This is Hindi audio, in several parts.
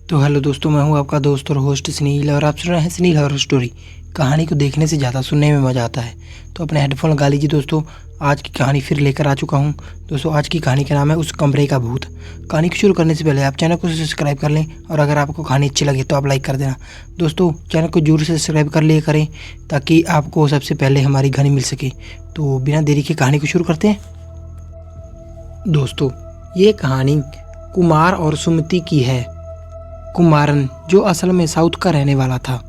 तो हेलो दोस्तों, मैं हूं आपका दोस्त और होस्ट सुनील और आप सुन रहे हैं सुनील हॉरर स्टोरी। कहानी को देखने से ज़्यादा सुनने में मज़ा आता है, तो अपने हेडफोन लगा लीजिए दोस्तों। आज की कहानी फिर लेकर आ चुका हूं दोस्तों। आज की कहानी का नाम है उस कमरे का भूत। कहानी को शुरू करने से पहले आप चैनल को सब्सक्राइब कर लें और अगर आपको कहानी अच्छी लगे तो आप लाइक कर देना दोस्तों। चैनल को जरूर से सब्सक्राइब कर लिया करें ताकि आपको सबसे पहले हमारी कहानी मिल सके। तो बिना देरी के कहानी को शुरू करते हैं दोस्तों। ये कहानी कुमार और सुमति की है। कुमारन जो असल में साउथ का रहने वाला था,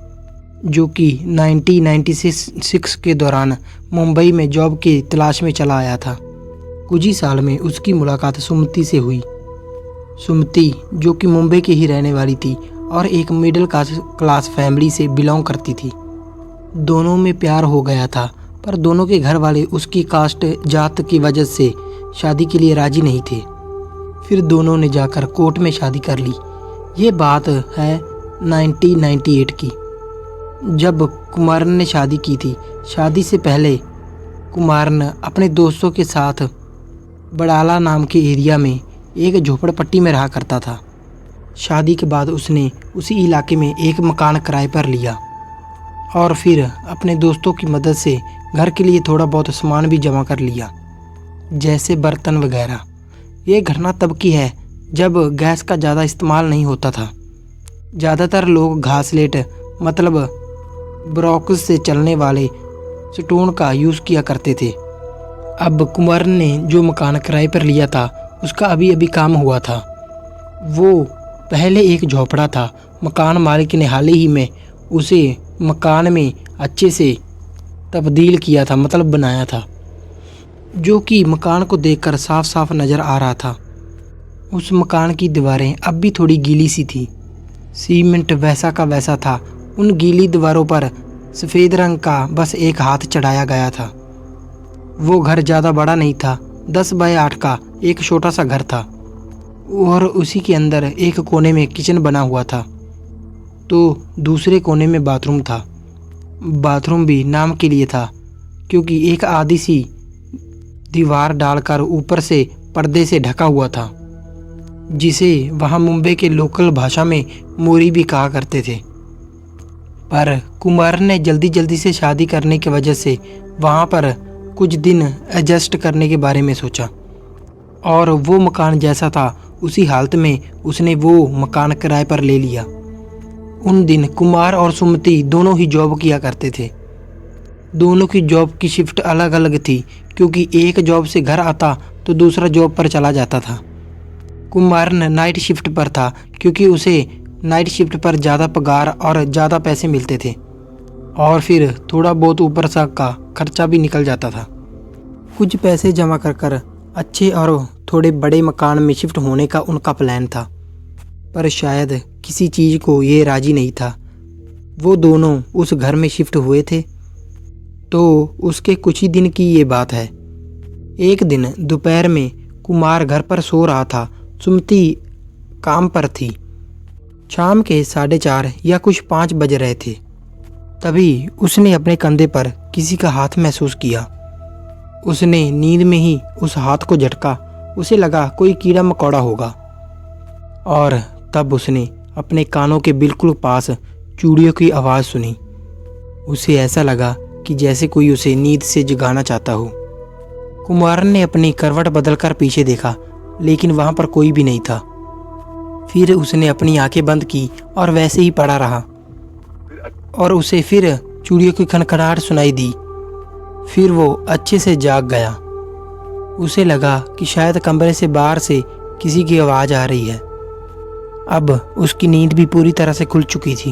जो कि 1996 के दौरान मुंबई में जॉब की तलाश में चला आया था। कुछ ही साल में उसकी मुलाकात सुमति से हुई। सुमति जो कि मुंबई की ही रहने वाली थी और एक मिडिल क्लास फैमिली से बिलोंग करती थी। दोनों में प्यार हो गया था, पर दोनों के घर वाले उसकी कास्ट जात की वजह से शादी के लिए राजी नहीं थे। फिर दोनों ने जाकर कोर्ट में शादी कर ली। ये बात है 1998 की, जब कुमारन ने शादी की थी। शादी से पहले कुमारन अपने दोस्तों के साथ बड़ाला नाम के एरिया में एक झोपड़पट्टी में रहा करता था। शादी के बाद उसने उसी इलाके में एक मकान किराए पर लिया और फिर अपने दोस्तों की मदद से घर के लिए थोड़ा बहुत सामान भी जमा कर लिया, जैसे बर्तन वगैरह। ये घटना तब की है जब गैस का ज़्यादा इस्तेमाल नहीं होता था। ज़्यादातर लोग घासलेट मतलब ब्रॉक्स से चलने वाले स्टोन का यूज़ किया करते थे। अब कुमारन ने जो मकान किराए पर लिया था उसका अभी अभी काम हुआ था। वो पहले एक झोपड़ा था। मकान मालिक ने हाल ही में उसे मकान में अच्छे से तब्दील किया था, मतलब बनाया था, जो कि मकान को देखकर साफ साफ नज़र आ रहा था। उस मकान की दीवारें अब भी थोड़ी गीली सी थी। सीमेंट वैसा का वैसा था। उन गीली दीवारों पर सफ़ेद रंग का बस एक हाथ चढ़ाया गया था। वो घर ज़्यादा बड़ा नहीं था, 10 बाय 8 का एक छोटा सा घर था और उसी के अंदर एक कोने में किचन बना हुआ था, तो दूसरे कोने में बाथरूम था। बाथरूम भी नाम के लिए था, क्योंकि एक आधी सी दीवार डालकर ऊपर से पर्दे से ढका हुआ था, जिसे वहाँ मुंबई के लोकल भाषा में मोरी भी कहा करते थे। पर कुमार ने जल्दी जल्दी से शादी करने की वजह से वहाँ पर कुछ दिन एडजस्ट करने के बारे में सोचा और वो मकान जैसा था उसी हालत में उसने वो मकान किराए पर ले लिया। उन दिन कुमार और सुमति दोनों ही जॉब किया करते थे। दोनों की जॉब की शिफ्ट अलग अलग थी, क्योंकि एक जॉब से घर आता तो दूसरा जॉब पर चला जाता था। कुमारन नाइट शिफ्ट पर था, क्योंकि उसे नाइट शिफ्ट पर ज़्यादा पगार और ज़्यादा पैसे मिलते थे और फिर थोड़ा बहुत ऊपर सा का खर्चा भी निकल जाता था। कुछ पैसे जमा कर कर अच्छे और थोड़े बड़े मकान में शिफ्ट होने का उनका प्लान था, पर शायद किसी चीज़ को ये राजी नहीं था। वो दोनों उस घर में शिफ्ट हुए थे तो उसके कुछ ही दिन की ये बात है। एक दिन दोपहर में कुमार घर पर सो रहा था। सुमति काम पर थी। शाम के 4:30 या कुछ 5 बज रहे थे। तभी उसने अपने कंधे पर किसी का हाथ महसूस किया। उसने नींद में ही उस हाथ को झटका। उसे लगा कोई कीड़ा मकोड़ा होगा और तब उसने अपने कानों के बिल्कुल पास चूड़ियों की आवाज़ सुनी। उसे ऐसा लगा कि जैसे कोई उसे नींद से जगाना चाहता हो। कुमार ने अपनी करवट बदलकर पीछे देखा, लेकिन वहाँ पर कोई भी नहीं था। फिर उसने अपनी आंखें बंद की और वैसे ही पड़ा रहा और उसे फिर चूड़ियों की खनखनाहट सुनाई दी। फिर वो अच्छे से जाग गया। उसे लगा कि शायद कमरे से बाहर से किसी की आवाज़ आ रही है। अब उसकी नींद भी पूरी तरह से खुल चुकी थी,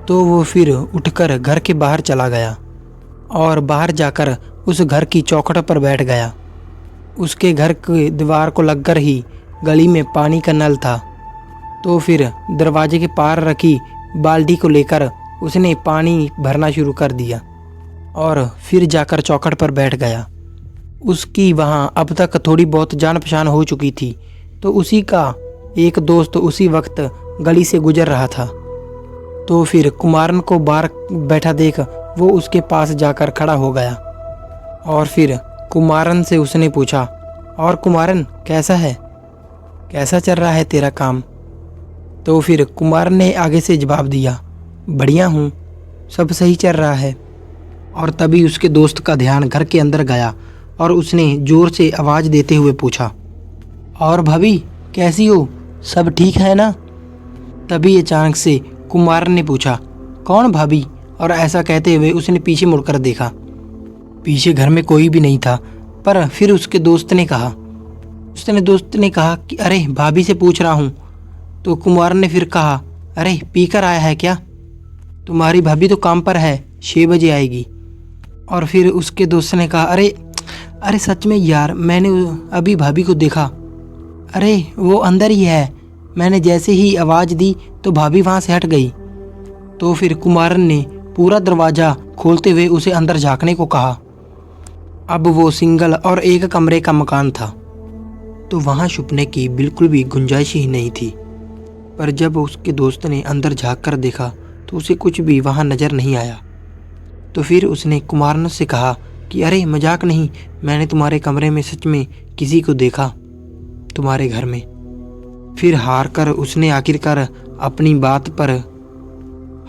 तो वो फिर उठकर घर के बाहर चला गया और बाहर जाकर उस घर की चौखट पर बैठ गया। उसके घर की दीवार को लगकर ही गली में पानी का नल था, तो फिर दरवाजे के पार रखी बाल्टी को लेकर उसने पानी भरना शुरू कर दिया और फिर जाकर चौखट पर बैठ गया। उसकी वहाँ अब तक थोड़ी बहुत जान पहचान हो चुकी थी, तो उसी का एक दोस्त उसी वक्त गली से गुजर रहा था। तो फिर कुमारन को बाहर बैठा देख वो उसके पास जाकर खड़ा हो गया और फिर कुमारन से उसने पूछा, और कुमारन कैसा है, कैसा चल रहा है तेरा काम? तो फिर कुमारन ने आगे से जवाब दिया, बढ़िया हूँ, सब सही चल रहा है। और तभी उसके दोस्त का ध्यान घर के अंदर गया और उसने ज़ोर से आवाज़ देते हुए पूछा, और भाभी कैसी हो, सब ठीक है ना? तभी अचानक से कुमारन ने पूछा, कौन भाभी? और ऐसा कहते हुए उसने पीछे मुड़कर देखा। पीछे घर में कोई भी नहीं था। पर फिर उसके दोस्त ने कहा कि अरे भाभी से पूछ रहा हूँ। तो कुमारन ने फिर कहा, अरे पीकर आया है क्या? तुम्हारी भाभी तो काम पर है, 6 बजे आएगी। और फिर उसके दोस्त ने कहा, अरे सच में यार, मैंने अभी भाभी को देखा, अरे वो अंदर ही है, मैंने जैसे ही आवाज़ दी तो भाभी वहाँ से हट गई। तो फिर कुमारन ने पूरा दरवाज़ा खोलते हुए उसे अंदर झांकने को कहा। अब वो सिंगल और एक कमरे का मकान था, तो वहाँ छुपने की बिल्कुल भी गुंजाइश ही नहीं थी। पर जब उसके दोस्त ने अंदर झांक कर देखा तो उसे कुछ भी वहाँ नज़र नहीं आया। तो फिर उसने कुमारन से कहा कि अरे मजाक नहीं, मैंने तुम्हारे कमरे में सच में किसी को देखा, तुम्हारे घर में। फिर हार कर उसने आखिरकार अपनी बात पर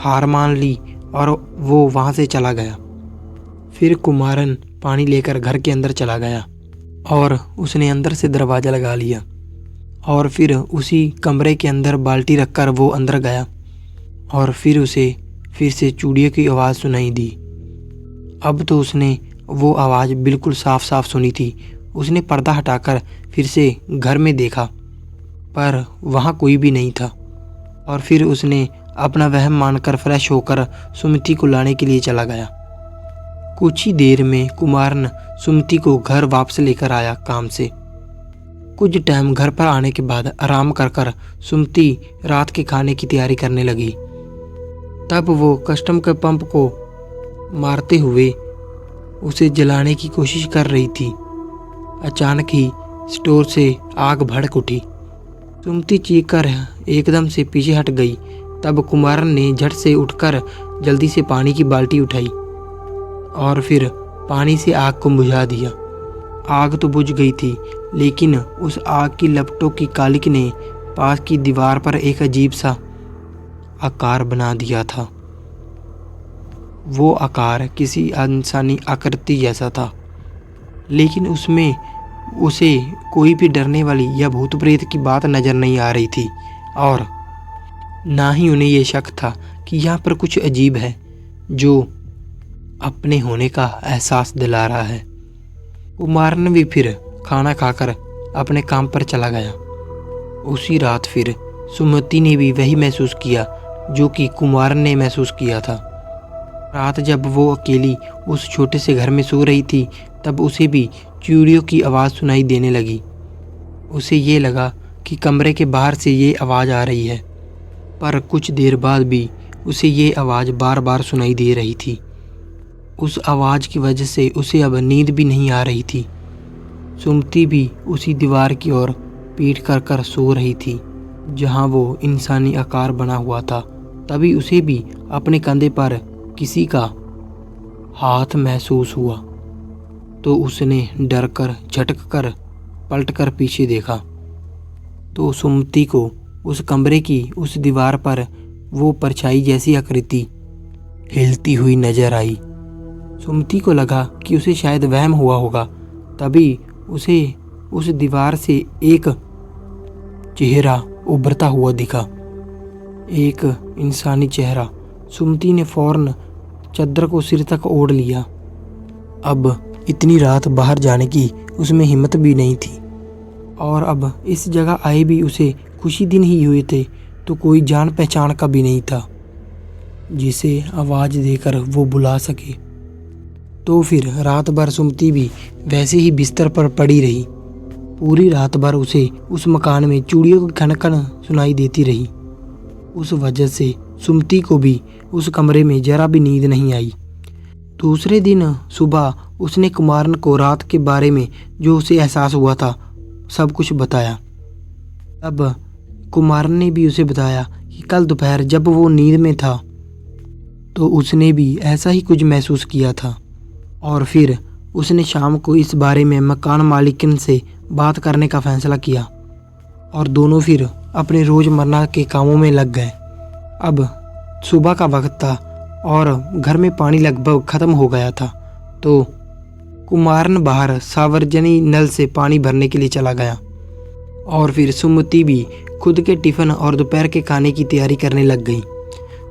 हार मान ली और वो वहाँ से चला गया। फिर कुमारन पानी लेकर घर के अंदर चला गया और उसने अंदर से दरवाज़ा लगा लिया। और फिर उसी कमरे के अंदर बाल्टी रखकर वो अंदर गया और फिर उसे फिर से चूड़ियों की आवाज़ सुनाई दी। अब तो उसने वो आवाज़ बिल्कुल साफ साफ सुनी थी। उसने पर्दा हटाकर फिर से घर में देखा, पर वहाँ कोई भी नहीं था। और फिर उसने अपना वहम मानकर फ्रेश होकर सुमति को लाने के लिए चला गया। कुछ ही देर में कुमारन सुमति को घर वापस लेकर आया काम से। कुछ टाइम घर पर आने के बाद आराम कर सुमति रात के खाने की तैयारी करने लगी। तब वो कस्टम के पंप को मारते हुए उसे जलाने की कोशिश कर रही थी। अचानक ही स्टोर से आग भड़क उठी। सुमति चीखकर एकदम से पीछे हट गई। तब कुमारन ने झट से उठकर जल्दी से पानी की बाल्टी उठाई और फिर पानी से आग को बुझा दिया। आग तो बुझ गई थी, लेकिन उस आग की लपटों की कालिक ने पास की दीवार पर एक अजीब सा आकार बना दिया था। वो आकार किसी इंसानी आकृति जैसा था, लेकिन उसमें उसे कोई भी डरने वाली या भूत प्रेत की बात नज़र नहीं आ रही थी। और ना ही उन्हें ये शक था कि यहाँ पर कुछ अजीब है जो अपने होने का एहसास दिला रहा है। कुमारन भी फिर खाना खाकर अपने काम पर चला गया। उसी रात फिर सुमति ने भी वही महसूस किया जो कि कुमारन ने महसूस किया था। रात जब वो अकेली उस छोटे से घर में सो रही थी, तब उसे भी चूड़ियों की आवाज़ सुनाई देने लगी। उसे ये लगा कि कमरे के बाहर से ये आवाज़ आ रही है, पर कुछ देर बाद भी उसे ये आवाज़ बार बार सुनाई दे रही थी। उस आवाज़ की वजह से उसे अब नींद भी नहीं आ रही थी। सुमति भी उसी दीवार की ओर पीठ कर कर सो रही थी जहाँ वो इंसानी आकार बना हुआ था। तभी उसे भी अपने कंधे पर किसी का हाथ महसूस हुआ, तो उसने डर कर झटक कर पलट कर पीछे देखा तो सुमति को उस कमरे की उस दीवार पर वो परछाई जैसी आकृति हिलती हुई नजर आई। सुमति को लगा कि उसे शायद वहम हुआ होगा। तभी उसे उस दीवार से एक चेहरा उभरता हुआ दिखा, एक इंसानी चेहरा। सुमति ने फौरन चादर को सिर तक ओढ़ लिया। अब इतनी रात बाहर जाने की उसमें हिम्मत भी नहीं थी, और अब इस जगह आए भी उसे कुछ ही दिन ही हुए थे, तो कोई जान पहचान का भी नहीं था जिसे आवाज़ देकर वो बुला सके। तो फिर रात भर सुमति भी वैसे ही बिस्तर पर पड़ी रही। पूरी रात भर उसे उस मकान में चूड़ियों की खनखन सुनाई देती रही। उस वजह से सुमति को भी उस कमरे में जरा भी नींद नहीं आई। दूसरे दिन सुबह उसने कुमारन को रात के बारे में जो उसे एहसास हुआ था सब कुछ बताया। अब कुमारन ने भी उसे बताया कि कल दोपहर जब वो नींद में था तो उसने भी ऐसा ही कुछ महसूस किया था। और फिर उसने शाम को इस बारे में मकान मालिकन से बात करने का फैसला किया और दोनों फिर अपने रोज़मर्रा के कामों में लग गए। अब सुबह का वक्त था और घर में पानी लगभग ख़त्म हो गया था, तो कुमारन बाहर सार्वजनिक नल से पानी भरने के लिए चला गया और फिर सुमति भी खुद के टिफ़िन और दोपहर के खाने की तैयारी करने लग गई।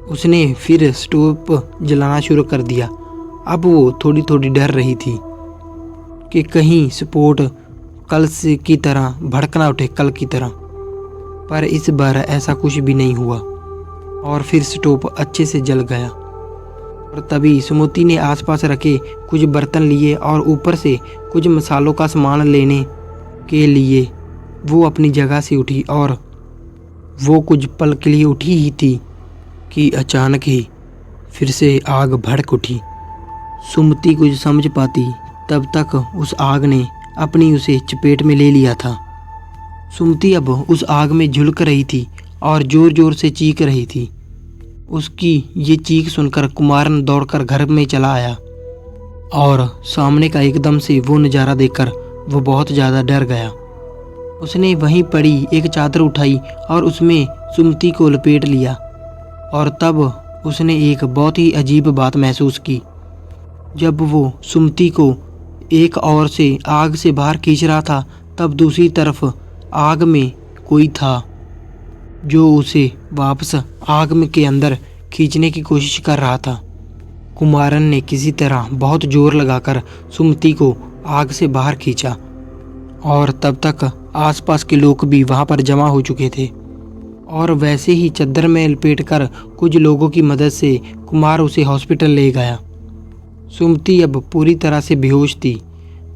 उसने फिर स्टोव जलाना शुरू कर दिया। अब वो थोड़ी थोड़ी डर रही थी कि कहीं स्फोट कल से की तरह भड़क ना उठे कल की तरह, पर इस बार ऐसा कुछ भी नहीं हुआ और फिर स्टोव अच्छे से जल गया। और तभी सुमति ने आसपास रखे कुछ बर्तन लिए और ऊपर से कुछ मसालों का सामान लेने के लिए वो अपनी जगह से उठी और वो कुछ पल के लिए उठी ही थी कि अचानक ही फिर से आग भड़क उठी। सुमति कुछ समझ पाती तब तक उस आग ने अपनी उसे चपेट में ले लिया था। सुमति अब उस आग में झुलक रही थी और ज़ोर ज़ोर से चीख रही थी। उसकी ये चीख सुनकर कुमारन दौड़कर घर में चला आया और सामने का एकदम से वो नज़ारा देखकर वो बहुत ज़्यादा डर गया। उसने वहीं पड़ी एक चादर उठाई और उसमें सुमति को लपेट लिया और तब उसने एक बहुत ही अजीब बात महसूस की। जब वो सुमति को एक ओर से आग से बाहर खींच रहा था, तब दूसरी तरफ आग में कोई था जो उसे वापस आग में के अंदर खींचने की कोशिश कर रहा था। कुमारन ने किसी तरह बहुत जोर लगाकर सुमति को आग से बाहर खींचा और तब तक आसपास के लोग भी वहां पर जमा हो चुके थे और वैसे ही चादर में लपेटकर कुछ लोगों की मदद से कुमार उसे हॉस्पिटल ले गया। सुमति अब पूरी तरह से बेहोश थी।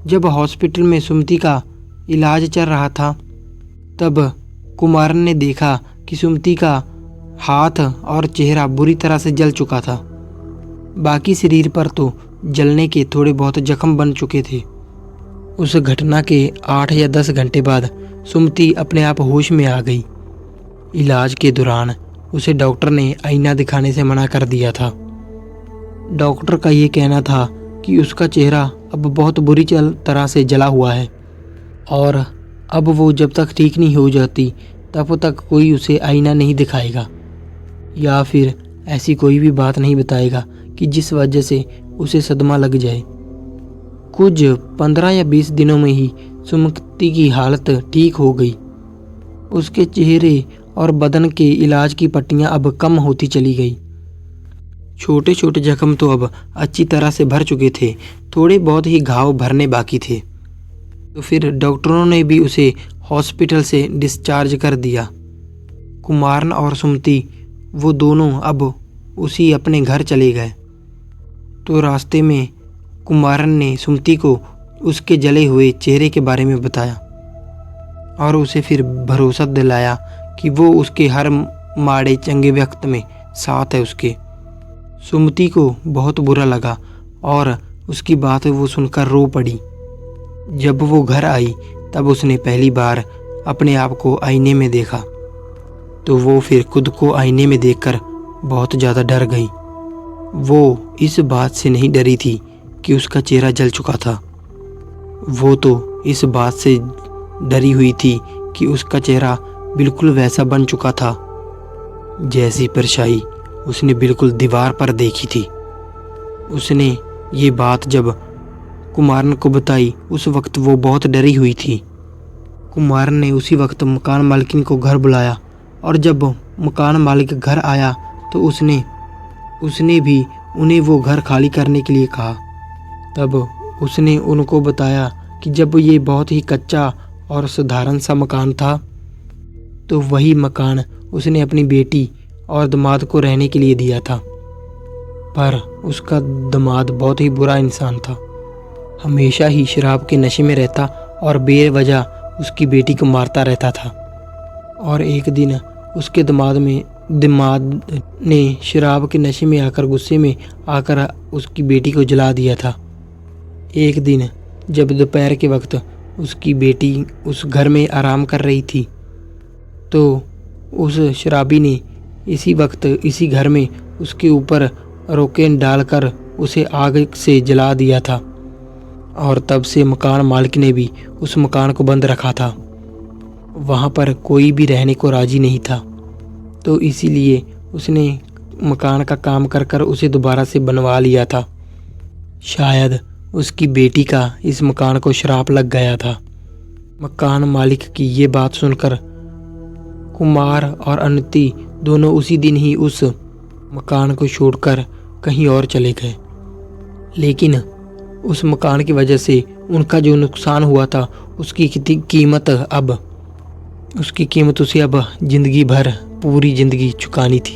जब हॉस्पिटल में सुमति का इलाज चल रहा था, तब कुमारन ने देखा कि सुमति का हाथ और चेहरा बुरी तरह से जल चुका था। बाकी शरीर पर तो जलने के थोड़े बहुत जख्म बन चुके थे। उस घटना के 8 या 10 घंटे बाद सुमति अपने आप होश में आ गई। इलाज के दौरान उसे डॉक्टर ने आईना दिखाने से मना कर दिया था। डॉक्टर का ये कहना था कि उसका चेहरा अब बहुत बुरी तरह से जला हुआ है और अब वो जब तक ठीक नहीं हो जाती तब तक कोई उसे आईना नहीं दिखाएगा या फिर ऐसी कोई भी बात नहीं बताएगा कि जिस वजह से उसे सदमा लग जाए। कुछ 15 या 20 दिनों में ही सुमति की हालत ठीक हो गई। उसके चेहरे और बदन के इलाज की पट्टियां अब कम होती चली गई। छोटे छोटे जख्म तो अब अच्छी तरह से भर चुके थे, थोड़े बहुत ही घाव भरने बाकी थे। तो फिर डॉक्टरों ने भी उसे हॉस्पिटल से डिस्चार्ज कर दिया। कुमारन और सुमति वो दोनों अब उसी अपने घर चले गए। तो रास्ते में कुमारन ने सुमति को उसके जले हुए चेहरे के बारे में बताया और उसे फिर भरोसा दिलाया कि वो उसके हर माड़े चंगे वक्त में साथ है उसके। सुमति को बहुत बुरा लगा और उसकी बात वो सुनकर रो पड़ी। जब वो घर आई तब उसने पहली बार अपने आप को आईने में देखा, तो वो फिर खुद को आईने में देखकर बहुत ज़्यादा डर गई। वो इस बात से नहीं डरी थी कि उसका चेहरा जल चुका था, वो तो इस बात से डरी हुई थी कि उसका चेहरा बिल्कुल वैसा बन चुका था जैसी परछाई उसने बिल्कुल दीवार पर देखी थी। उसने ये बात जब कुमारन को बताई, उस वक्त वो बहुत डरी हुई थी। कुमारन ने उसी वक्त मकान मालिकिन को घर बुलाया और जब मकान मालिक घर आया तो उसने भी उन्हें वो घर खाली करने के लिए कहा। तब उसने उनको बताया कि जब ये बहुत ही कच्चा और साधारण सा मकान था, तो वही मकान उसने अपनी बेटी और दामाद को रहने के लिए दिया था। पर उसका दामाद बहुत ही बुरा इंसान था, हमेशा ही शराब के नशे में रहता और बेवजह उसकी बेटी को मारता रहता था। और एक दिन उसके दामाद ने शराब के नशे में आकर गुस्से में आकर उसकी बेटी को जला दिया था। एक दिन जब दोपहर के वक्त उसकी बेटी उस घर में आराम कर रही थी, तो उस शराबी ने इसी वक्त इसी घर में उसके ऊपर रोकेन डालकर उसे आग से जला दिया था और तब से मकान मालिक ने भी उस मकान को बंद रखा था। वहाँ पर कोई भी रहने को राजी नहीं था, तो इसीलिए उसने मकान का काम कर कर उसे दोबारा से बनवा लिया था। शायद उसकी बेटी का इस मकान को श्राप लग गया था। मकान मालिक की ये बात सुनकर कुमार और अनति दोनों उसी दिन ही उस मकान को छोड़कर कहीं और चले गए। लेकिन उस मकान की वजह से उनका जो नुकसान हुआ था उसकी कीमत उसे अब जिंदगी भर पूरी जिंदगी चुकानी थी।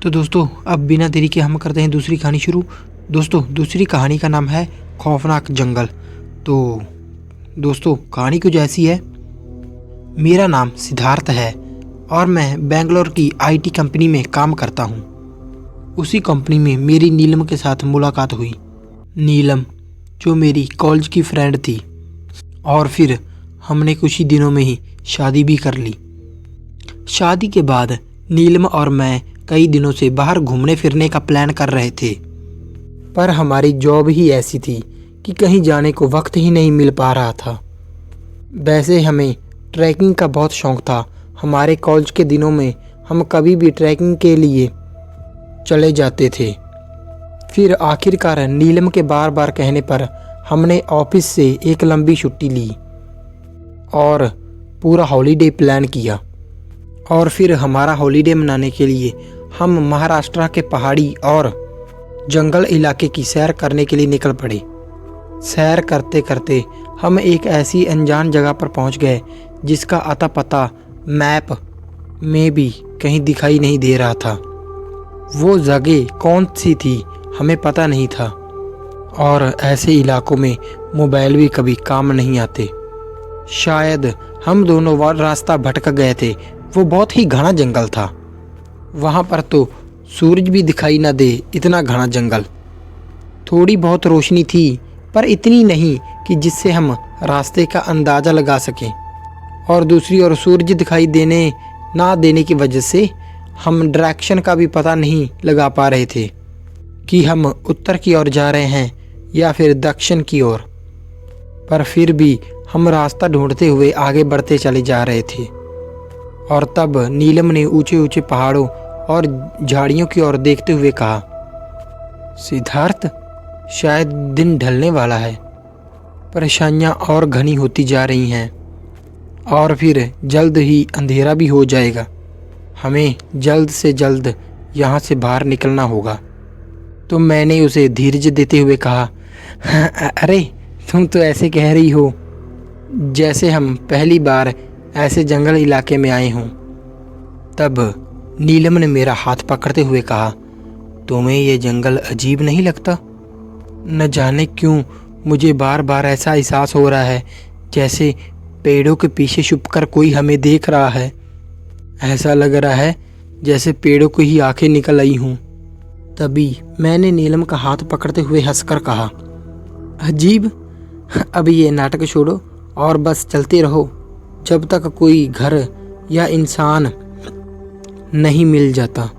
तो दोस्तों अब बिना देरी के हम करते हैं दूसरी कहानी शुरू। दोस्तों दूसरी कहानी का नाम है खौफनाक जंगल। तो दोस्तों कहानी कुछ ऐसी है। मेरा नाम सिद्धार्थ है और मैं बेंगलोर की आईटी कंपनी में काम करता हूँ। उसी कंपनी में मेरी नीलम के साथ मुलाकात हुई। नीलम जो मेरी कॉलेज की फ्रेंड थी और फिर हमने कुछ ही दिनों में ही शादी भी कर ली। शादी के बाद नीलम और मैं कई दिनों से बाहर घूमने फिरने का प्लान कर रहे थे, पर हमारी जॉब ही ऐसी थी कि कहीं जाने को वक्त ही नहीं मिल पा रहा था। वैसे हमें ट्रैकिंग का बहुत शौक़ था। हमारे कॉलेज के दिनों में हम कभी भी ट्रैकिंग के लिए चले जाते थे। फिर आखिरकार नीलम के बार बार कहने पर हमने ऑफिस से एक लंबी छुट्टी ली और पूरा हॉलीडे प्लान किया। और फिर हमारा हॉलीडे मनाने के लिए हम महाराष्ट्र के पहाड़ी और जंगल इलाके की सैर करने के लिए निकल पड़े। सैर करते करते हम एक ऐसी अनजान जगह पर पहुंच गए जिसका अता पता मैप में भी कहीं दिखाई नहीं दे रहा था। वो जगह कौन सी थी हमें पता नहीं था, और ऐसे इलाकों में मोबाइल भी कभी काम नहीं आते। शायद हम दोनों रास्ता भटक गए थे। वो बहुत ही घना जंगल था। वहाँ पर तो सूरज भी दिखाई न दे, इतना घना जंगल। थोड़ी बहुत रोशनी थी पर इतनी नहीं कि जिससे हम रास्ते का अंदाज़ा लगा सकें, और दूसरी ओर सूरज दिखाई देने ना देने की वजह से हम डायरेक्शन का भी पता नहीं लगा पा रहे थे कि हम उत्तर की ओर जा रहे हैं या फिर दक्षिण की ओर। पर फिर भी हम रास्ता ढूंढते हुए आगे बढ़ते चले जा रहे थे। और तब नीलम ने ऊंचे ऊंचे पहाड़ों और झाड़ियों की ओर देखते हुए कहा, सिद्धार्थ शायद दिन ढलने वाला है। परेशानियां और घनी होती जा रही हैं और फिर जल्द ही अंधेरा भी हो जाएगा। हमें जल्द से जल्द यहाँ से बाहर निकलना होगा। तो मैंने उसे धीरज देते हुए कहा, अरे तुम तो ऐसे कह रही हो जैसे हम पहली बार ऐसे जंगल इलाके में आए हों। तब नीलम ने मेरा हाथ पकड़ते हुए कहा, तुम्हें ये जंगल अजीब नहीं लगता? न जाने क्यों मुझे बार बार ऐसा एहसास हो रहा है जैसे पेड़ों के पीछे छुपकर कोई हमें देख रहा है। ऐसा लग रहा है जैसे पेड़ों को ही आंखें निकल आई हों। तभी मैंने नीलम का हाथ पकड़ते हुए हंसकर कहा, अजीब, अब ये नाटक छोड़ो और बस चलते रहो जब तक कोई घर या इंसान नहीं मिल जाता।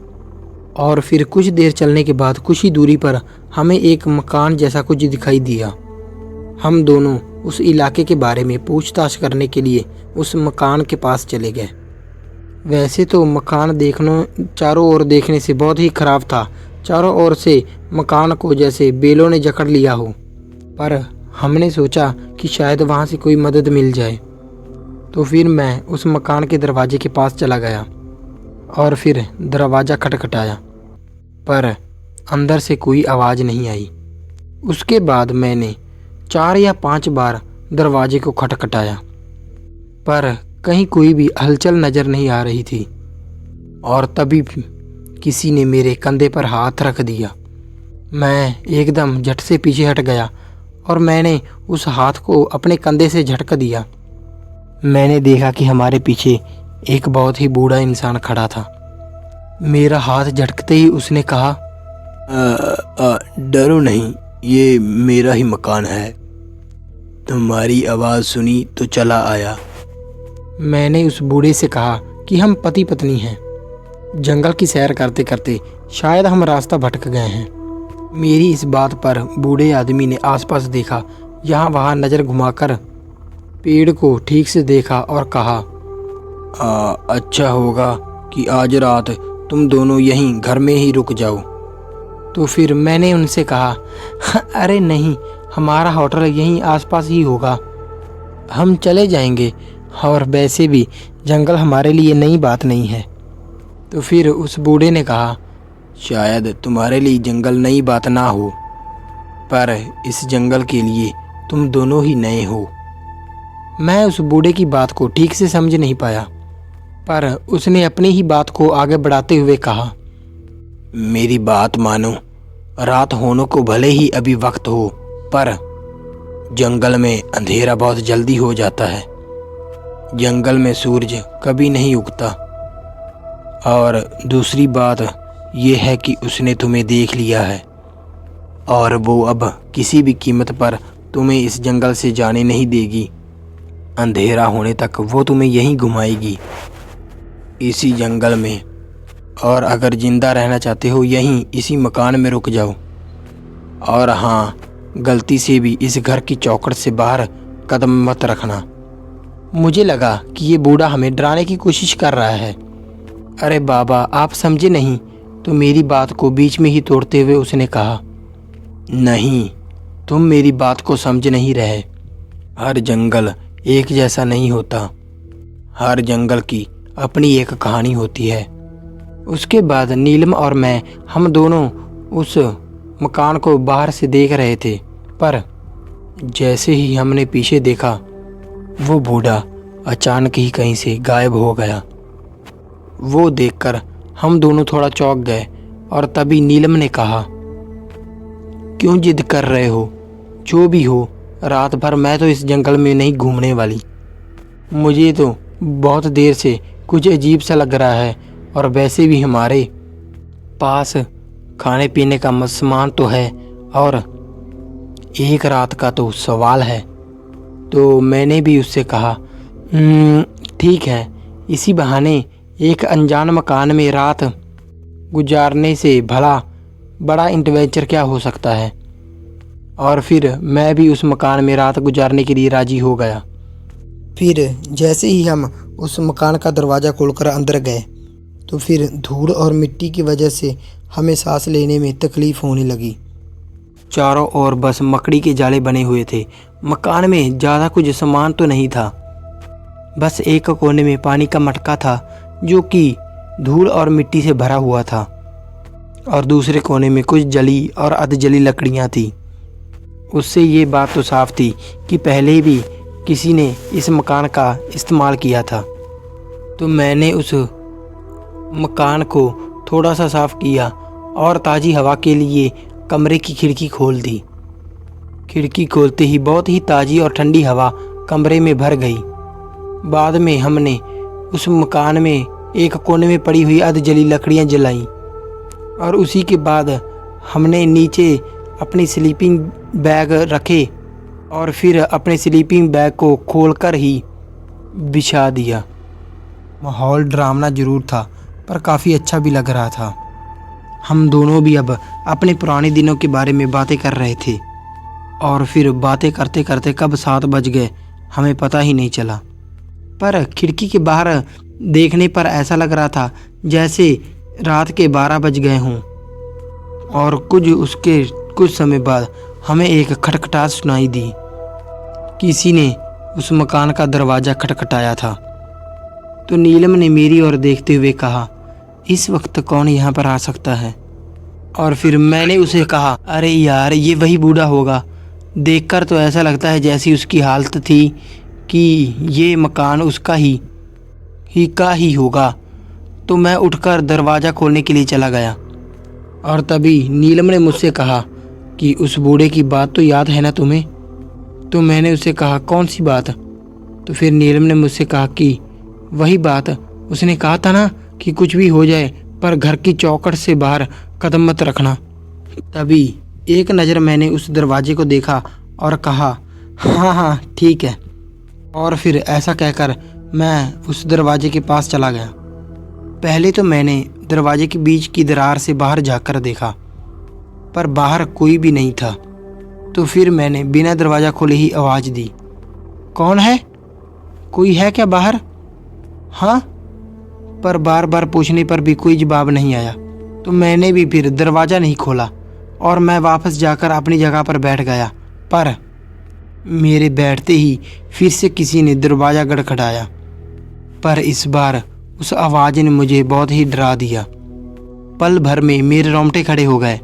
और फिर कुछ देर चलने के बाद कुछ ही दूरी पर हमें एक मकान जैसा कुछ दिखाई दिया। हम दोनों उस इलाके के बारे में पूछताछ करने के लिए उस मकान के पास चले गए। वैसे तो मकान चारों ओर देखने से बहुत ही खराब था। चारों ओर से मकान को जैसे बेलों ने जकड़ लिया हो। पर हमने सोचा कि शायद वहाँ से कोई मदद मिल जाए। तो फिर मैं उस मकान के दरवाजे के पास चला गया और फिर दरवाज़ा खटखटाया, पर अंदर से कोई आवाज़ नहीं आई। उसके बाद मैंने 4 या 5 बार दरवाजे को खटखटाया, पर कहीं कोई भी हलचल नज़र नहीं आ रही थी। और तभी किसी ने मेरे कंधे पर हाथ रख दिया। मैं एकदम झट से पीछे हट गया और मैंने उस हाथ को अपने कंधे से झटका दिया। मैंने देखा कि हमारे पीछे एक बहुत ही बूढ़ा इंसान खड़ा था। मेरा हाथ झटकते ही उसने कहा, डरो नहीं, ये मेरा ही मकान है। तुम्हारी आवाज़ सुनी तो चला आया। मैंने उस बूढ़े से कहा कि हम पति पत्नी हैं। जंगल की सैर करते करते शायद हम रास्ता भटक गए हैं। मेरी इस बात पर बूढ़े आदमी ने आसपास देखा। यहाँ वहाँ नज़र घुमाकर पेड़ को ठीक से देखा और कहा, अच्छा होगा कि आज रात तुम दोनों यहीं घर में ही रुक जाओ। तो फिर मैंने उनसे कहा, अरे नहीं, हमारा होटल यहीं आसपास ही होगा, हम चले जाएंगे, और वैसे भी जंगल हमारे लिए नई बात नहीं है। तो फिर उस बूढ़े ने कहा, शायद तुम्हारे लिए जंगल नई बात ना हो, पर इस जंगल के लिए तुम दोनों ही नए हो। मैं उस बूढ़े की बात को ठीक से समझ नहीं पाया, पर उसने अपनी ही बात को आगे बढ़ाते हुए कहा, मेरी बात मानो, रात होने को भले ही अभी वक्त हो, पर जंगल में अंधेरा बहुत जल्दी हो जाता है। जंगल में सूरज कभी नहीं उगता। और दूसरी बात यह है कि उसने तुम्हें देख लिया है, और वो अब किसी भी कीमत पर तुम्हें इस जंगल से जाने नहीं देगी। अंधेरा होने तक वो तुम्हें यहीं घुमाएगी, इसी जंगल में। और अगर ज़िंदा रहना चाहते हो यहीं इसी मकान में रुक जाओ। और हाँ, गलती से भी इस घर की चौखट से बाहर कदम मत रखना। मुझे लगा कि ये बूढ़ा हमें डराने की कोशिश कर रहा है। अरे बाबा, आप समझे नहीं। तो मेरी बात को बीच में ही तोड़ते हुए उसने कहा, नहीं, तुम मेरी बात को समझ नहीं रहे। हर जंगल एक जैसा नहीं होता, हर जंगल की अपनी एक कहानी होती है। उसके बाद नीलम और मैं, हम दोनों उस मकान को बाहर से देख रहे थे, पर जैसे ही हमने पीछे देखा, वो बूढ़ा अचानक ही कहीं से गायब हो गया। वो देखकर हम दोनों थोड़ा चौंक गए, और तभी नीलम ने कहा, क्यों जिद कर रहे हो? जो भी हो, रात भर मैं तो इस जंगल में नहीं घूमने वाली। मुझे तो बहुत देर से कुछ अजीब सा लग रहा है, और वैसे भी हमारे पास खाने पीने का सामान तो है, और एक रात का तो सवाल है। तो मैंने भी उससे कहा, ठीक है, इसी बहाने एक अनजान मकान में रात गुजारने से भला बड़ा एडवेंचर क्या हो सकता है। और फिर मैं भी उस मकान में रात गुजारने के लिए राजी हो गया। फिर जैसे ही हम उस मकान का दरवाज़ा खोलकर अंदर गए, तो फिर धूल और मिट्टी की वजह से हमें सांस लेने में तकलीफ़ होने लगी। चारों ओर बस मकड़ी के जाले बने हुए थे। मकान में ज़्यादा कुछ सामान तो नहीं था, बस एक कोने में पानी का मटका था जो कि धूल और मिट्टी से भरा हुआ था, और दूसरे कोने में कुछ जली और अधजली लकड़ियाँ थी। उससे ये बात तो साफ थी कि पहले भी किसी ने इस मकान का इस्तेमाल किया था। तो मैंने उस मकान को थोड़ा सा साफ़ किया और ताज़ी हवा के लिए कमरे की खिड़की खोल दी। खिड़की खोलते ही बहुत ही ताज़ी और ठंडी हवा कमरे में भर गई। बाद में हमने उस मकान में एक कोने में पड़ी हुई अधजली लकड़ियाँ जलाई, और उसी के बाद हमने नीचे अपनी स्लीपिंग बैग रखे, और फिर अपने स्लीपिंग बैग को खोलकर ही बिछा दिया। माहौल डरावना ज़रूर था, पर काफ़ी अच्छा भी लग रहा था। हम दोनों भी अब अपने पुराने दिनों के बारे में बातें कर रहे थे, और फिर बातें करते करते कब 7 बज गए हमें पता ही नहीं चला। पर खिड़की के बाहर देखने पर ऐसा लग रहा था जैसे रात के 12 बज गए हों। और कुछ समय बाद हमें एक खटखटाहट सुनाई दी। किसी ने उस मकान का दरवाज़ा खटखटाया था। तो नीलम ने मेरी ओर देखते हुए कहा, इस वक्त कौन यहाँ पर आ सकता है? और फिर मैंने उसे कहा, अरे यार, ये वही बूढ़ा होगा। देखकर तो ऐसा लगता है जैसी उसकी हालत थी कि ये मकान उसका ही होगा। तो मैं उठकर दरवाज़ा खोलने के लिए चला गया, और तभी नीलम ने मुझसे कहा कि उस बूढ़े की बात तो याद है ना तुम्हें? तो मैंने उसे कहा, कौन सी बात? तो फिर नीलम ने मुझसे कहा कि वही बात, उसने कहा था ना कि कुछ भी हो जाए पर घर की चौखट से बाहर कदम मत रखना। तभी एक नज़र मैंने उस दरवाजे को देखा और कहा, हाँ ठीक है। और फिर ऐसा कहकर मैं उस दरवाजे के पास चला गया। पहले तो मैंने दरवाजे के बीच की दरार से बाहर जाकर देखा, पर बाहर कोई भी नहीं था। तो फिर मैंने बिना दरवाज़ा खोले ही आवाज़ दी, कौन है? कोई है क्या बाहर? हाँ, पर बार बार पूछने पर भी कोई जवाब नहीं आया। तो मैंने भी फिर दरवाज़ा नहीं खोला और मैं वापस जाकर अपनी जगह पर बैठ गया। पर मेरे बैठते ही फिर से किसी ने दरवाज़ा खटखटाया, पर इस बार उस आवाज़ ने मुझे बहुत ही डरा दिया। पल भर में मेरे रोंगटे खड़े हो गए।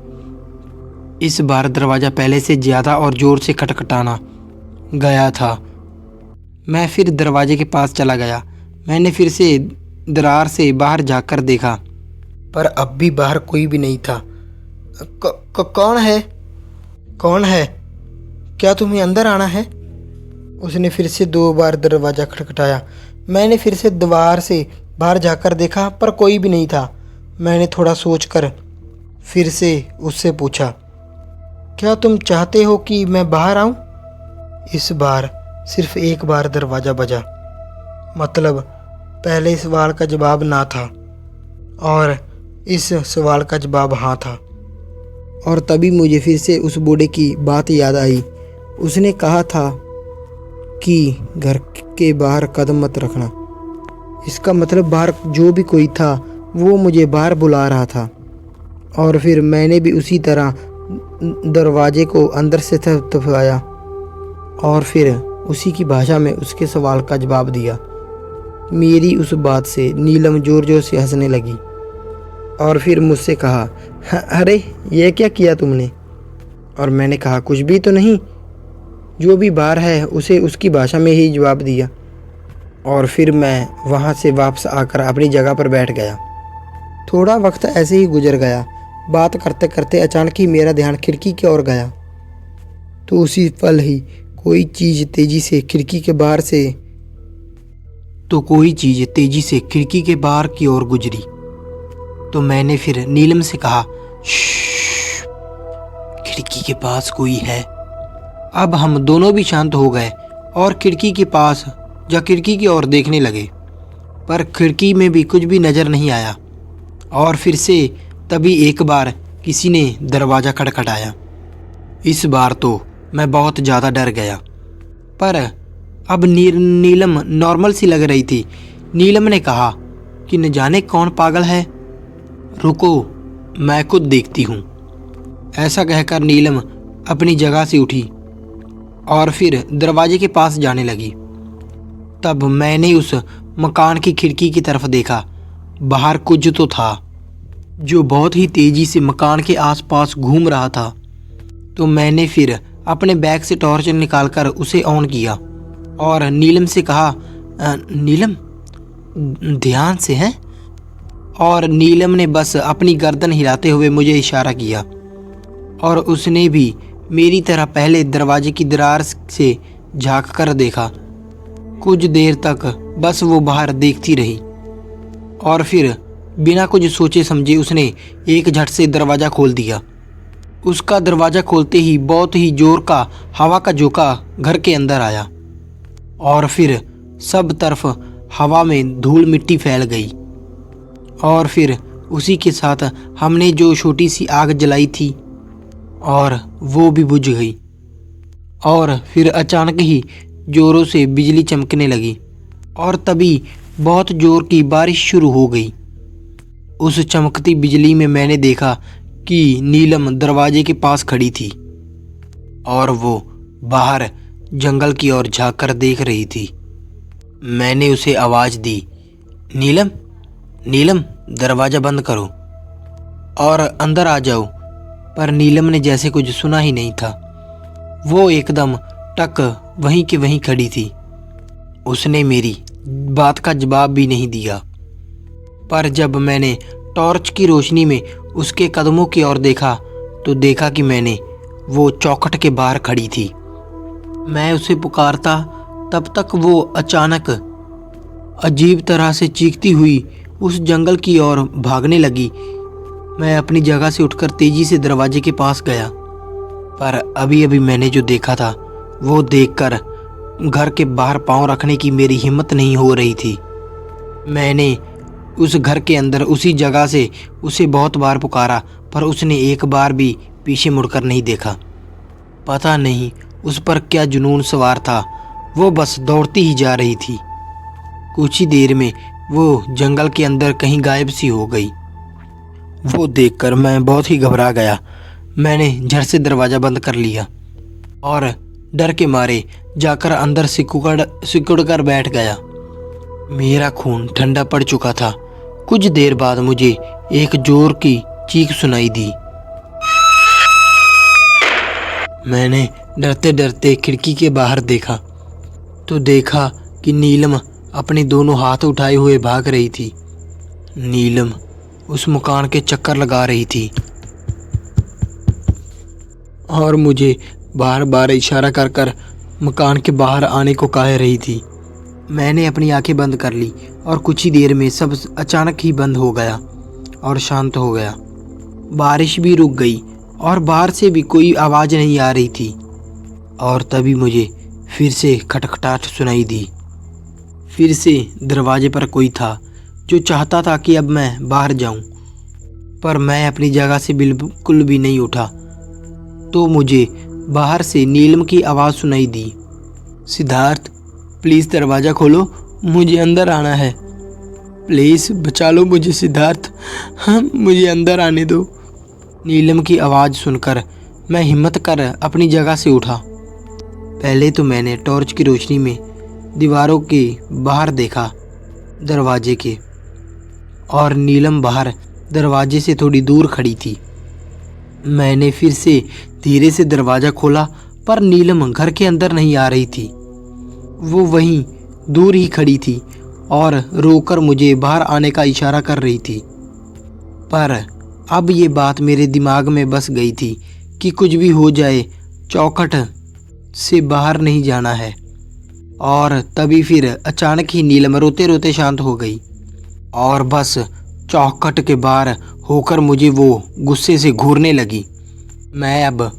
इस बार दरवाज़ा पहले से ज़्यादा और ज़ोर से खटखटाना गया था। मैं फिर दरवाजे के पास चला गया। मैंने फिर से दरार से बाहर झाँक कर देखा, पर अब भी बाहर कोई भी नहीं था। कौन है? कौन है? क्या तुम्हें अंदर आना है? उसने फिर से 2 बार दरवाज़ा खटखटाया। मैंने फिर से दीवार से बाहर जाकर देखा, पर कोई भी नहीं था। मैंने थोड़ा सोचकर फिर से उससे पूछा, क्या तुम चाहते हो कि मैं बाहर आऊं? इस बार सिर्फ 1 बार दरवाज़ा बजा। मतलब पहले सवाल का जवाब ना था और इस सवाल का जवाब हाँ था। और तभी मुझे फिर से उस बूढ़े की बात याद आई। उसने कहा था कि घर के बाहर कदम मत रखना। इसका मतलब बाहर जो भी कोई था वो मुझे बाहर बुला रहा था। और फिर मैंने भी उसी तरह दरवाजे को अंदर से थपथपाया और फिर उसी की भाषा में उसके सवाल का जवाब दिया। मेरी उस बात से नीलम जोर जोर से हंसने लगी और फिर मुझसे कहा, अरे ये क्या किया तुमने? और मैंने कहा, कुछ भी तो नहीं, जो भी बाहर है उसे उसकी भाषा में ही जवाब दिया। और फिर मैं वहाँ से वापस आकर अपनी जगह पर बैठ गया। थोड़ा वक्त ऐसे ही गुजर गया। बात करते करते अचानक ही मेरा ध्यान खिड़की की ओर गया। तो उसी पल ही कोई चीज़ तेज़ी से खिड़की के बाहर की ओर गुजरी। तो मैंने फिर नीलम से कहा, श्श्श, खिड़की के पास कोई है। अब हम दोनों भी शांत हो गए और खिड़की की ओर देखने लगे, पर खिड़की में भी कुछ भी नज़र नहीं आया। और फिर से तभी 1 बार किसी ने दरवाज़ा खटखटाया। इस बार तो मैं बहुत ज़्यादा डर गया, पर अब नीलम नॉर्मल सी लग रही थी। नीलम ने कहा कि न जाने कौन पागल है, रुको मैं खुद देखती हूँ। ऐसा कहकर नीलम अपनी जगह से उठी और फिर दरवाजे के पास जाने लगी। तब मैंने उस मकान की खिड़की की तरफ देखा। बाहर कुछ तो था जो बहुत ही तेज़ी से मकान के आसपास घूम रहा था। तो मैंने फिर अपने बैग से टॉर्च निकालकर उसे ऑन किया और नीलम से कहा, नीलम ध्यान से हैं। और नीलम ने बस अपनी गर्दन हिलाते हुए मुझे इशारा किया और उसने भी मेरी तरह पहले दरवाजे की दरार से झांक कर देखा। कुछ देर तक बस वो बाहर देखती रही और फिर बिना कुछ सोचे समझे उसने एक झट से दरवाज़ा खोल दिया। उसका दरवाज़ा खोलते ही बहुत ही जोर का हवा का झोंका घर के अंदर आया और फिर सब तरफ हवा में धूल मिट्टी फैल गई। और फिर उसी के साथ हमने जो छोटी सी आग जलाई थी और वो भी बुझ गई। और फिर अचानक ही जोरों से बिजली चमकने लगी और तभी बहुत जोर की बारिश शुरू हो गई। उस चमकती बिजली में मैंने देखा कि नीलम दरवाजे के पास खड़ी थी और वो बाहर जंगल की ओर झांक कर देख रही थी। मैंने उसे आवाज़ दी, नीलम नीलम दरवाज़ा बंद करो और अंदर आ जाओ। पर नीलम ने जैसे कुछ सुना ही नहीं था। वो एकदम टक वहीं के वहीं खड़ी थी। उसने मेरी बात का जवाब भी नहीं दिया। पर जब मैंने टॉर्च की रोशनी में उसके कदमों की ओर देखा तो देखा कि वो चौखट के बाहर खड़ी थी। मैं उसे पुकारता तब तक वो अचानक अजीब तरह से चीखती हुई उस जंगल की ओर भागने लगी। मैं अपनी जगह से उठकर तेजी से दरवाजे के पास गया, पर अभी अभी मैंने जो देखा था वो देखकर घर के बाहर पांव रखने की मेरी हिम्मत नहीं हो रही थी। मैंने उस घर के अंदर उसी जगह से उसे बहुत बार पुकारा, पर उसने एक बार भी पीछे मुड़कर नहीं देखा। पता नहीं उस पर क्या जुनून सवार था, वो बस दौड़ती ही जा रही थी। कुछ ही देर में वो जंगल के अंदर कहीं गायब सी हो गई। वो देखकर मैं बहुत ही घबरा गया। मैंने झट से दरवाज़ा बंद कर लिया और डर के मारे जाकर अंदर सिकुड़ कर बैठ गया। मेरा खून ठंडा पड़ चुका था। कुछ देर बाद मुझे एक जोर की चीख सुनाई दी। मैंने डरते डरते खिड़की के बाहर देखा तो देखा कि नीलम अपने दोनों हाथ उठाए हुए भाग रही थी। नीलम उस मकान के चक्कर लगा रही थी और मुझे बार बार इशारा कर कर मकान के बाहर आने को कह रही थी। मैंने अपनी आंखें बंद कर ली और कुछ ही देर में सब अचानक ही बंद हो गया और शांत हो गया। बारिश भी रुक गई और बाहर से भी कोई आवाज़ नहीं आ रही थी। और तभी मुझे फिर से खटखटाहट सुनाई दी। फिर से दरवाजे पर कोई था जो चाहता था कि अब मैं बाहर जाऊं, पर मैं अपनी जगह से बिल्कुल भी नहीं उठा। तो मुझे बाहर से नीलम की आवाज़ सुनाई दी, सिद्धार्थ प्लीज़ दरवाज़ा खोलो, मुझे अंदर आना है। प्लीज़ बचा लो मुझे सिद्धार्थ, हाँ मुझे अंदर आने दो। नीलम की आवाज़ सुनकर मैं हिम्मत कर अपनी जगह से उठा। पहले तो मैंने टॉर्च की रोशनी में दीवारों के बाहर देखा दरवाजे के, और नीलम बाहर दरवाजे से थोड़ी दूर खड़ी थी। मैंने फिर से धीरे से दरवाज़ा खोला, पर नीलम घर के अंदर नहीं आ रही थी। वो वहीं दूर ही खड़ी थी और रोकर मुझे बाहर आने का इशारा कर रही थी। पर अब ये बात मेरे दिमाग में बस गई थी कि कुछ भी हो जाए चौखट से बाहर नहीं जाना है। और तभी फिर अचानक ही नीलम रोते रोते शांत हो गई और बस चौखट के बाहर होकर मुझे वो गुस्से से घूरने लगी। मैं अब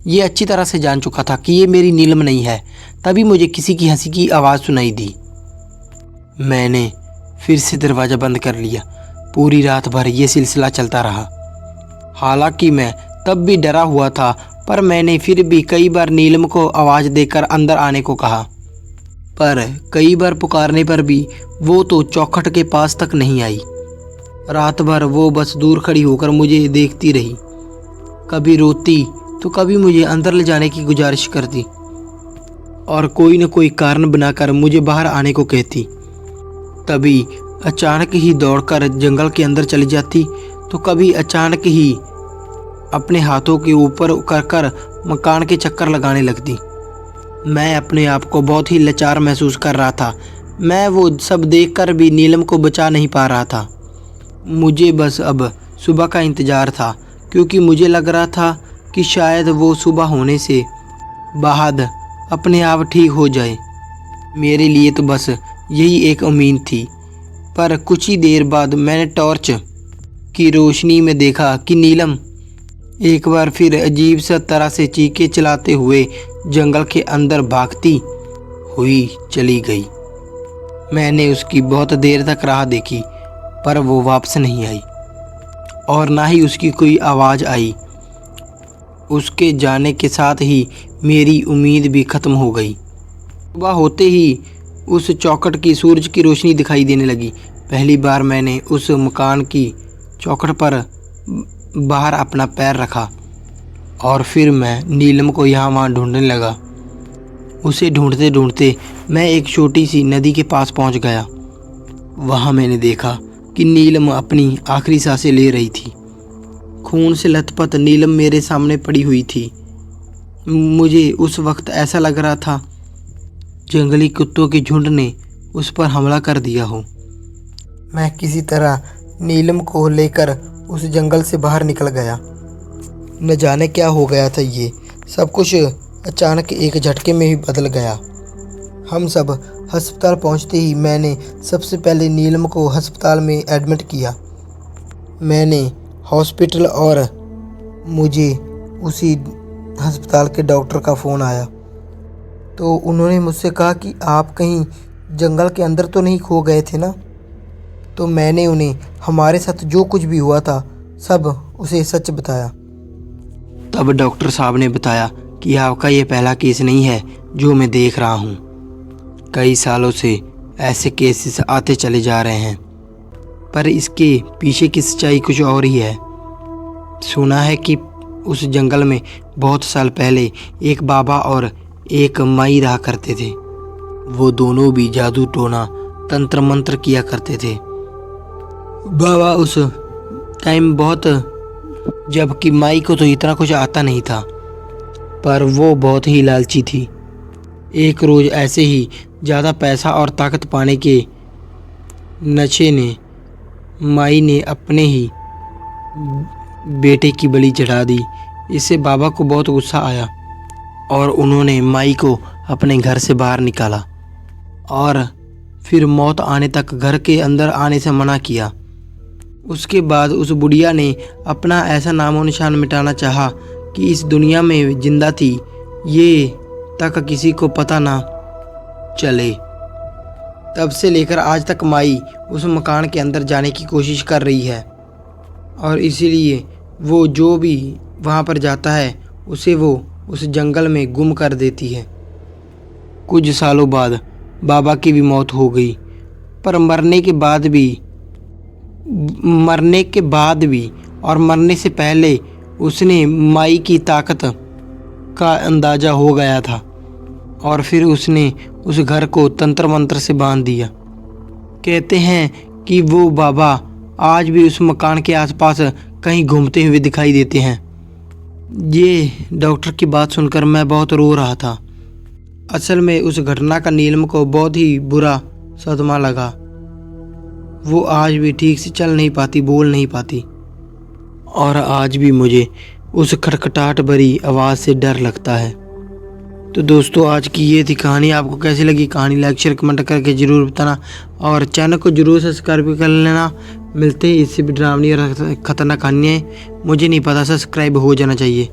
ये अच्छी तरह से जान चुका था कि ये मेरी नीलम नहीं है। तभी मुझे किसी की हंसी की आवाज़ सुनाई दी। मैंने फिर से दरवाज़ा बंद कर लिया। पूरी रात भर ये सिलसिला चलता रहा। हालांकि मैं तब भी डरा हुआ था, पर मैंने फिर भी कई बार नीलम को आवाज़ देकर अंदर आने को कहा, पर कई बार पुकारने पर भी वो तो चौखट के पास तक नहीं आई। रात भर वो बस दूर खड़ी होकर मुझे देखती रही, कभी रोती तो कभी मुझे अंदर ले जाने की गुजारिश करती और कोई न कोई कारण बनाकर मुझे बाहर आने को कहती। तभी अचानक ही दौड़कर जंगल के अंदर चली जाती, तो कभी अचानक ही अपने हाथों के ऊपर कर कर मकान के चक्कर लगाने लगती। मैं अपने आप को बहुत ही लाचार महसूस कर रहा था। मैं वो सब देखकर भी नीलम को बचा नहीं पा रहा था। मुझे बस अब सुबह का इंतज़ार था, क्योंकि मुझे लग रहा था कि शायद वो सुबह होने से बाद अपने आप ठीक हो जाए। मेरे लिए तो बस यही एक उम्मीद थी। पर कुछ ही देर बाद मैंने टॉर्च की रोशनी में देखा कि नीलम एक बार फिर अजीब सा तरह से चीखे चलाते हुए जंगल के अंदर भागती हुई चली गई। मैंने उसकी बहुत देर तक राह देखी, पर वो वापस नहीं आई और ना ही उसकी कोई आवाज़ आई। उसके जाने के साथ ही मेरी उम्मीद भी ख़त्म हो गई। सुबह होते ही उस चौखट की सूरज की रोशनी दिखाई देने लगी। पहली बार मैंने उस मकान की चौखट पर बाहर अपना पैर रखा और फिर मैं नीलम को यहाँ वहाँ ढूंढने लगा। उसे ढूंढते ढूंढते मैं एक छोटी सी नदी के पास पहुँच गया। वहाँ मैंने देखा कि नीलम अपनी आखिरी सांसें ले रही थी। खून से लथपथ नीलम मेरे सामने पड़ी हुई थी। मुझे उस वक्त ऐसा लग रहा था जंगली कुत्तों के झुंड ने उस पर हमला कर दिया हो। मैं किसी तरह नीलम को लेकर उस जंगल से बाहर निकल गया। न जाने क्या हो गया था, ये सब कुछ अचानक एक झटके में ही बदल गया। हम सब अस्पताल पहुंचते ही मैंने सबसे पहले नीलम को अस्पताल में एडमिट किया। मैंने हॉस्पिटल और मुझे उसी अस्पताल के डॉक्टर का फ़ोन आया, तो उन्होंने मुझसे कहा कि आप कहीं जंगल के अंदर तो नहीं खो गए थे ना। तो मैंने उन्हें हमारे साथ जो कुछ भी हुआ था सब उसे सच बताया। तब डॉक्टर साहब ने बताया कि आपका ये पहला केस नहीं है जो मैं देख रहा हूँ। कई सालों से ऐसे केसेस आते चले जा रहे हैं, पर इसके पीछे की सच्चाई कुछ और ही है। सुना है कि उस जंगल में बहुत साल पहले एक बाबा और एक माई रहा करते थे। वो दोनों भी जादू टोना तंत्र मंत्र किया करते थे। बाबा उस टाइम बहुत, जबकि माई को तो इतना कुछ आता नहीं था, पर वो बहुत ही लालची थी। एक रोज़ ऐसे ही ज़्यादा पैसा और ताकत पाने के नशे ने माई ने अपने ही बेटे की बलि चढ़ा दी। इससे बाबा को बहुत गुस्सा आया और उन्होंने माई को अपने घर से बाहर निकाला और फिर मौत आने तक घर के अंदर आने से मना किया। उसके बाद उस बुढ़िया ने अपना ऐसा नामो निशान मिटाना चाहा कि इस दुनिया में जिंदा थी ये तक किसी को पता ना चले। तब से लेकर आज तक माई उस मकान के अंदर जाने की कोशिश कर रही है और इसीलिए वो जो भी वहाँ पर जाता है उसे वो उस जंगल में गुम कर देती है। कुछ सालों बाद बाबा की भी मौत हो गई, पर मरने के बाद भी और मरने से पहले उसने माई की ताकत का अंदाज़ा हो गया था और फिर उसने उस घर को तंत्र मंत्र से बांध दिया। कहते हैं कि वो बाबा आज भी उस मकान के आसपास कहीं घूमते हुए दिखाई देते हैं। ये डॉक्टर की बात सुनकर मैं बहुत रो रहा था। असल में उस घटना का नीलम को बहुत ही बुरा सदमा लगा। वो आज भी ठीक से चल नहीं पाती, बोल नहीं पाती और आज भी मुझे उस खटखटाहट भरी आवाज़ से डर लगता है। तो दोस्तों, आज की ये थी कहानी। आपको कैसी लगी कहानी? लाइक शेयर कमेंट करके ज़रूर बताना और चैनल को ज़रूर सब्सक्राइब भी कर लेना। मिलते हैं इससे भी डरावनी और खतरनाक कहानियाँ। मुझे नहीं पता, सब्सक्राइब हो जाना चाहिए।